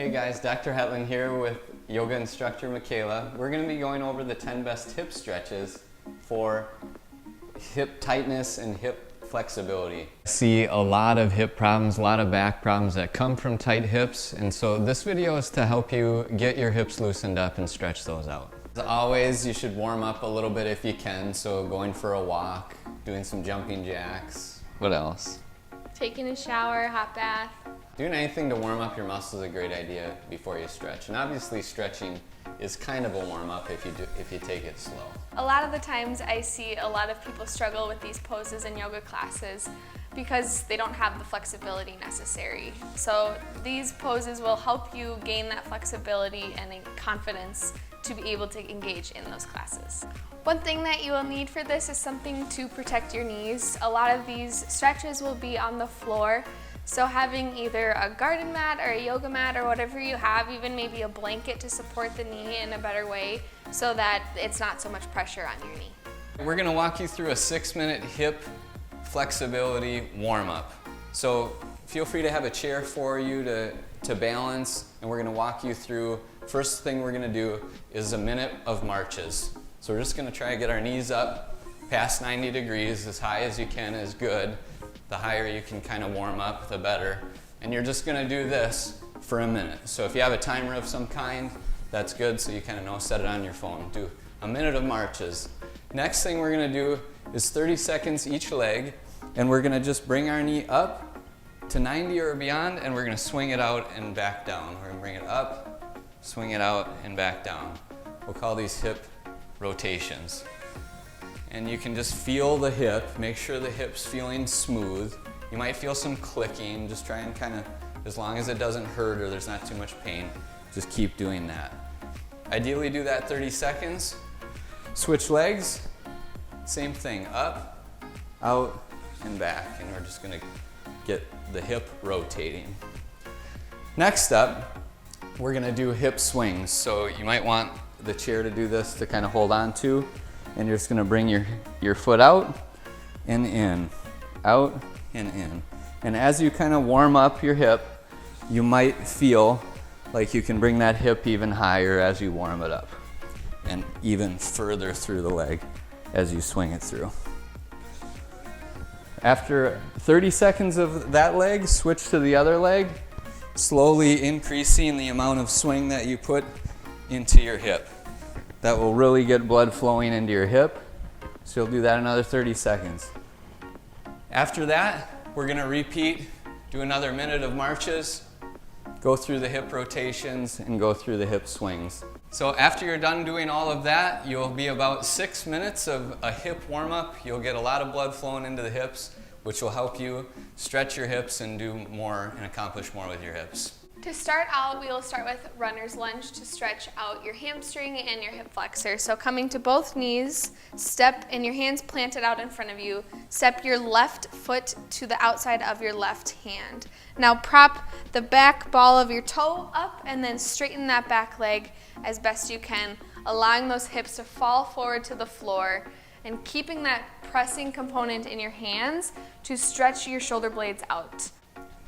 Hey guys, Dr. Hetland here with yoga instructor Mikayla. We're going to be going over the 10 best hip stretches for hip tightness and hip flexibility. I see a lot of hip problems, a lot of back problems that come from tight hips, and so this video is to help you get your hips loosened up and stretch those out. As always, you should warm up a little bit if you can, so going for a walk, doing some jumping jacks. What else? Taking a shower, hot bath. Doing anything to warm up your muscles is a great idea before you stretch. And obviously stretching is kind of a warm-up if you take it slow. A lot of the times I see a lot of people struggle with these poses in yoga classes because they don't have the flexibility necessary. So these poses will help you gain that flexibility and confidence to be able to engage in those classes. One thing that you will need for this is something to protect your knees. A lot of these stretches will be on the floor, so having either a garden mat or a yoga mat or whatever you have, even maybe a blanket to support the knee in a better way so that it's not so much pressure on your knee. We're going to walk you through a 6-minute hip flexibility warm-up. So feel free to have a chair for you to balance, and we're going to walk you through. First thing we're going to do is a minute of marches. So we're just going to try to get our knees up past 90 degrees, as high as you can is good. The higher you can kind of warm up, the better. And you're just going to do this for a minute. So if you have a timer of some kind, that's good, so you kind of know, set it on your phone. Do a minute of marches. Next thing we're going to do is 30 seconds each leg, and we're going to just bring our knee up to 90 or beyond, and we're going to swing it out and back down. We're going to bring it up, swing it out, and back down. We'll call these hip rotations. And you can just feel the hip, make sure the hip's feeling smooth. You might feel some clicking, just try and kind of, as long as it doesn't hurt or there's not too much pain, just keep doing that. Ideally do that 30 seconds. Switch legs, same thing, up, out, and back. And we're just gonna get the hip rotating. Next up, we're gonna do hip swings. So you might want the chair to do this to kind of hold on to. And you're just going to bring your foot out and in, out and in. And as you kind of warm up your hip, you might feel like you can bring that hip even higher as you warm it up and even further through the leg as you swing it through. After 30 seconds of that leg, switch to the other leg, slowly increasing the amount of swing that you put into your hip. That will really get blood flowing into your hip. So you'll do that another 30 seconds. After that, we're going to repeat, do another minute of marches, go through the hip rotations, and go through the hip swings. So after you're done doing all of that, you'll be about 6 minutes of a hip warm-up. You'll get a lot of blood flowing into the hips, which will help you stretch your hips and do more and accomplish more with your hips. To start out, we will start with runner's lunge to stretch out your hamstring and your hip flexor. So coming to both knees, step and your hands planted out in front of you. Step your left foot to the outside of your left hand. Now prop the back ball of your toe up and then straighten that back leg as best you can, allowing those hips to fall forward to the floor and keeping that pressing component in your hands to stretch your shoulder blades out.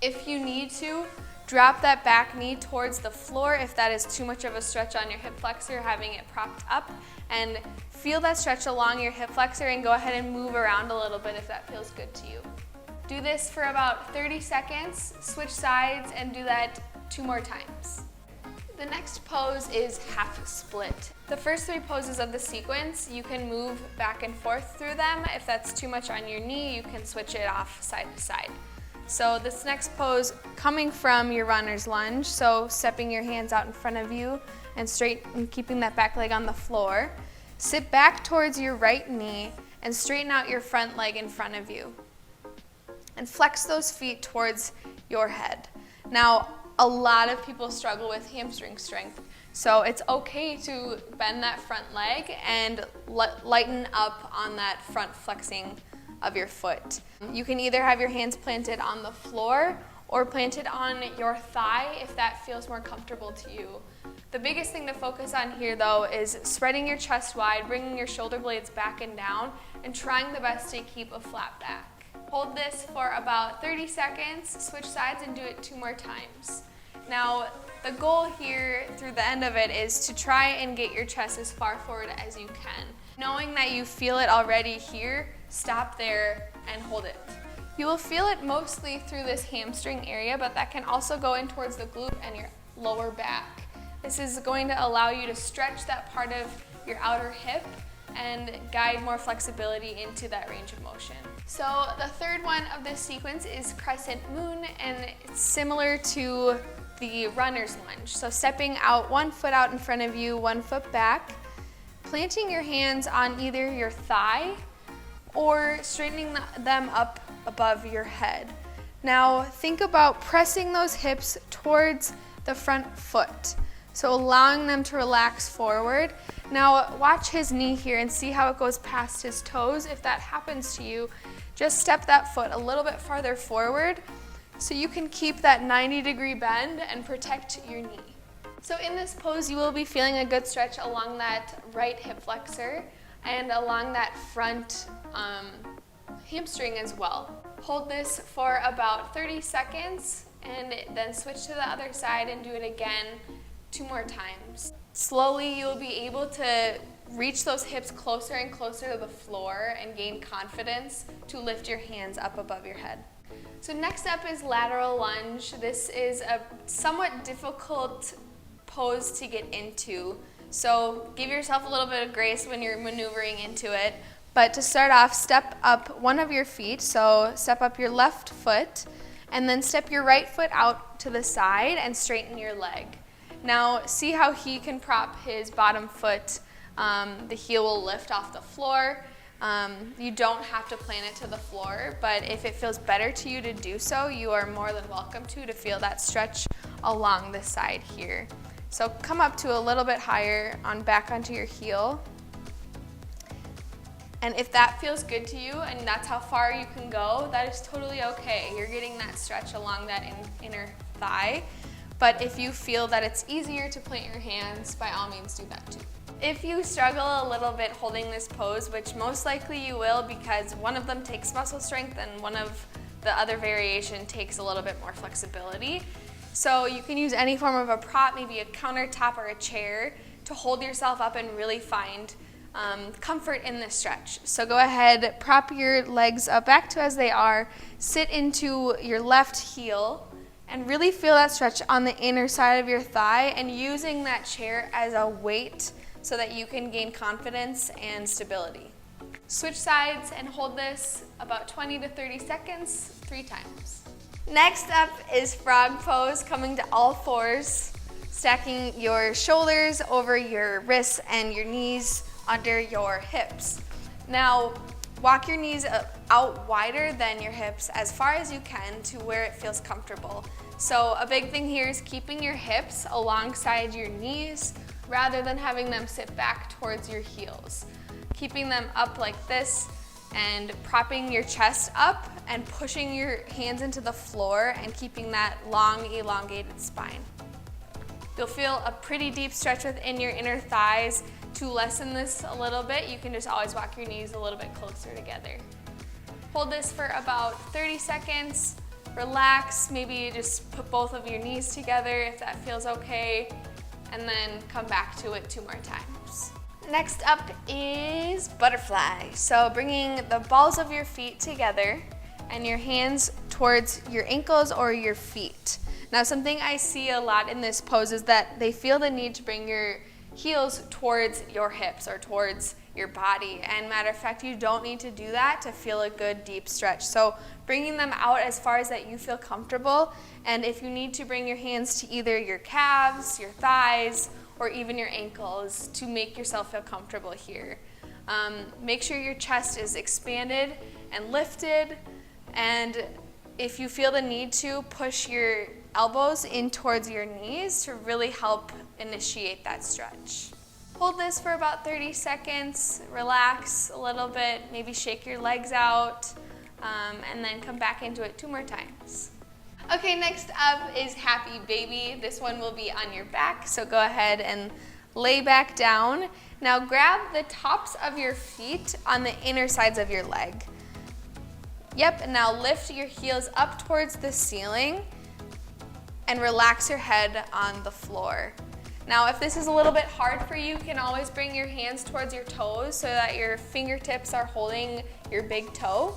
If you need to, drop that back knee towards the floor if that is too much of a stretch on your hip flexor, having it propped up, and feel that stretch along your hip flexor and go ahead and move around a little bit if that feels good to you. Do this for about 30 seconds, switch sides, and do that 2 more times. The next pose is half split. The first 3 poses of the sequence, you can move back and forth through them. If that's too much on your knee, you can switch it off side to side. So this next pose, coming from your runner's lunge, so stepping your hands out in front of you and straight and keeping that back leg on the floor. Sit back towards your right knee and straighten out your front leg in front of you. And flex those feet towards your head. Now, a lot of people struggle with hamstring strength, so it's okay to bend that front leg and lighten up on that front flexing of your foot. You can either have your hands planted on the floor or planted on your thigh if that feels more comfortable to you. The biggest thing to focus on here though is spreading your chest wide, bringing your shoulder blades back and down, and trying the best to keep a flat back. Hold this for about 30 seconds, switch sides and do it 2 more times. Now, the goal here through the end of it is to try and get your chest as far forward as you can. Knowing that you feel it already here, stop there and hold it. You will feel it mostly through this hamstring area, but that can also go in towards the glute and your lower back. This is going to allow you to stretch that part of your outer hip and guide more flexibility into that range of motion. So the third one of this sequence is crescent moon, and it's similar to the runner's lunge. So stepping out, 1 foot out in front of you, 1 foot back, planting your hands on either your thigh or straightening them up above your head. Now think about pressing those hips towards the front foot, so allowing them to relax forward. Now watch his knee here and see how it goes past his toes. If that happens to you, just step that foot a little bit farther forward so you can keep that 90-degree bend and protect your knee. So in this pose, you will be feeling a good stretch along that right hip flexor and along that front hamstring as well. Hold this for about 30 seconds and then switch to the other side and do it again 2 more times. Slowly, you'll be able to reach those hips closer and closer to the floor and gain confidence to lift your hands up above your head. So next up is lateral lunge. This is a somewhat difficult pose to get into, so give yourself a little bit of grace when you're maneuvering into it. But to start off, step up one of your feet, so step up your left foot, and then step your right foot out to the side and straighten your leg. Now see how he can prop his bottom foot. The heel will lift off the floor. You don't have to plant it to the floor, but if it feels better to you to do so, you are more than welcome to feel that stretch along the side here. So come up to a little bit higher back onto your heel. And if that feels good to you and that's how far you can go, that is totally okay. You're getting that stretch along that inner thigh. But if you feel that it's easier to plant your hands, by all means do that too. If you struggle a little bit holding this pose, which most likely you will because one of them takes muscle strength and one of the other variation takes a little bit more flexibility. So you can use any form of a prop, maybe a countertop or a chair, to hold yourself up and really find comfort in this stretch. So go ahead, prop your legs up back to as they are, sit into your left heel, and really feel that stretch on the inner side of your thigh, and using that chair as a weight so that you can gain confidence and stability. Switch sides and hold this about 20 to 30 seconds, 3 times. Next up is frog pose, coming to all fours, stacking your shoulders over your wrists and your knees under your hips. Now, walk your knees out wider than your hips as far as you can to where it feels comfortable. So a big thing here is keeping your hips alongside your knees rather than having them sit back towards your heels. Keeping them up like this and propping your chest up and pushing your hands into the floor and keeping that long, elongated spine. You'll feel a pretty deep stretch within your inner thighs. To lessen this a little bit, you can just always walk your knees a little bit closer together. Hold this for about 30 seconds. Relax, maybe just put both of your knees together if that feels okay, and then come back to it 2 more times. Next up is butterfly. So bringing the balls of your feet together and your hands towards your ankles or your feet. Now something I see a lot in this pose is that they feel the need to bring your heels towards your hips or towards your body, and matter of fact, you don't need to do that to feel a good deep stretch. So bringing them out as far as that you feel comfortable, and if you need to bring your hands to either your calves, your thighs, or even your ankles to make yourself feel comfortable here. Make sure your chest is expanded and lifted, and if you feel the need to, push your elbows in towards your knees to really help initiate that stretch. Hold this for about 30 seconds, relax a little bit, maybe shake your legs out, and then come back into it 2 more times. Okay, next up is happy baby. This one will be on your back, so go ahead and lay back down. Now grab the tops of your feet on the inner sides of your leg. Yep, and now lift your heels up towards the ceiling and relax your head on the floor. Now, if this is a little bit hard for you, you can always bring your hands towards your toes so that your fingertips are holding your big toe,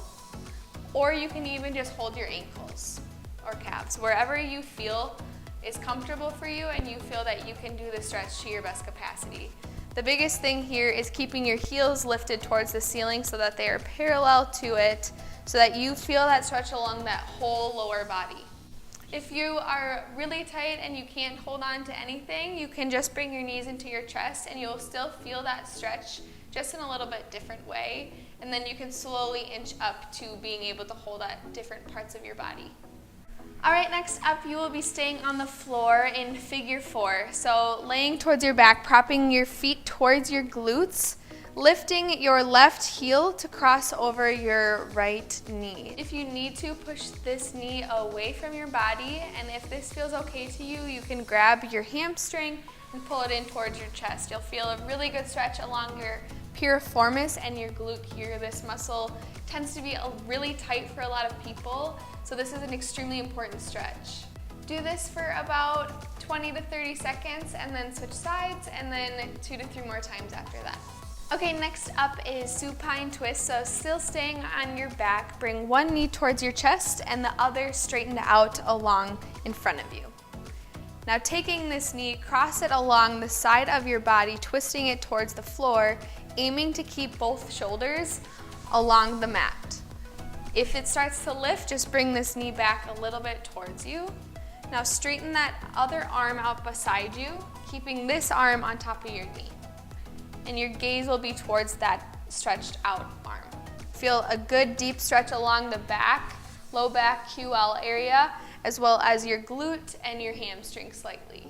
or you can even just hold your ankles or calves, wherever you feel is comfortable for you and you feel that you can do the stretch to your best capacity. The biggest thing here is keeping your heels lifted towards the ceiling so that they are parallel to it, so that you feel that stretch along that whole lower body. If you are really tight and you can't hold on to anything, you can just bring your knees into your chest and you'll still feel that stretch just in a little bit different way. And then you can slowly inch up to being able to hold at different parts of your body. All right, next up, you will be staying on the floor in figure 4. So laying towards your back, propping your feet towards your glutes, lifting your left heel to cross over your right knee. If you need to, push this knee away from your body, and if this feels okay to you, you can grab your hamstring and pull it in towards your chest. You'll feel a really good stretch along your piriformis and your glute here. This muscle tends to be really tight for a lot of people, so this is an extremely important stretch. Do this for about 20 to 30 seconds and then switch sides, and then 2 to 3 more times after that. Okay, next up is supine twist. So still staying on your back, bring one knee towards your chest and the other straightened out along in front of you. Now taking this knee, cross it along the side of your body, twisting it towards the floor, aiming to keep both shoulders along the mat. If it starts to lift, just bring this knee back a little bit towards you. Now straighten that other arm out beside you, keeping this arm on top of your knee. And your gaze will be towards that stretched out arm. Feel a good deep stretch along the back, low back QL area, as well as your glute and your hamstring slightly.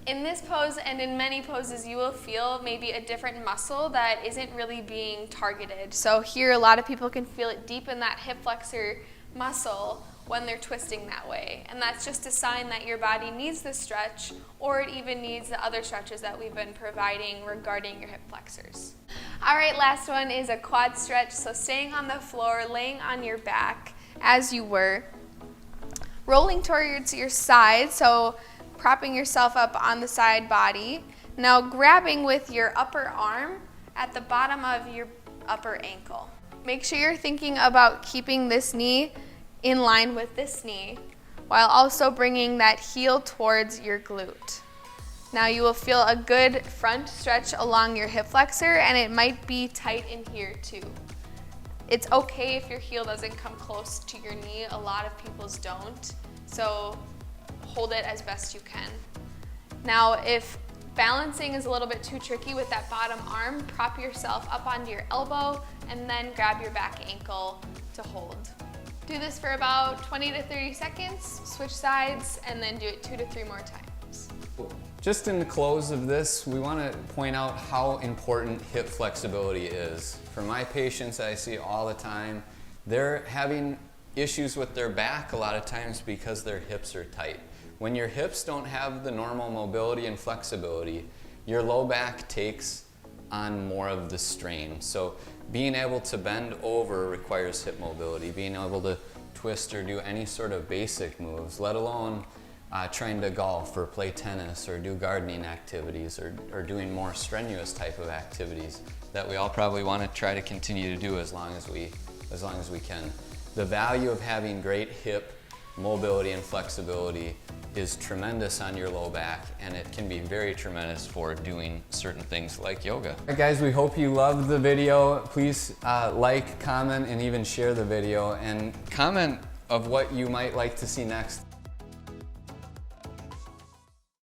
In this pose and in many poses, you will feel maybe a different muscle that isn't really being targeted. So here, a lot of people can feel it deep in that hip flexor muscle when they're twisting that way. And that's just a sign that your body needs this stretch, or it even needs the other stretches that we've been providing regarding your hip flexors. All right, last one is a quad stretch. So staying on the floor, laying on your back as you were, rolling towards your side, so propping yourself up on the side body. Now grabbing with your upper arm at the bottom of your upper ankle. Make sure you're thinking about keeping this knee in line with this knee, while also bringing that heel towards your glute. Now you will feel a good front stretch along your hip flexor, and it might be tight in here too. It's okay if your heel doesn't come close to your knee. A lot of people's don't, so hold it as best you can. Now if balancing is a little bit too tricky with that bottom arm, prop yourself up onto your elbow and then grab your back ankle to hold. Do this for about 20 to 30 seconds, switch sides, and then do it 2 to 3 more times. Just in the close of this, we want to point out how important hip flexibility is. For my patients I see all the time, they're having issues with their back a lot of times because their hips are tight. When your hips don't have the normal mobility and flexibility, your low back takes on more of the strain. So being able to bend over requires hip mobility. Being able to twist or do any sort of basic moves, let alone trying to golf or play tennis or do gardening activities or doing more strenuous type of activities that we all probably want to try to continue to do as long as we can. The value of having great hip mobility and flexibility is tremendous on your low back, and it can be very tremendous for doing certain things like yoga. All right, guys, we hope you loved the video. Please like, comment, and even share the video, and comment of what you might like to see next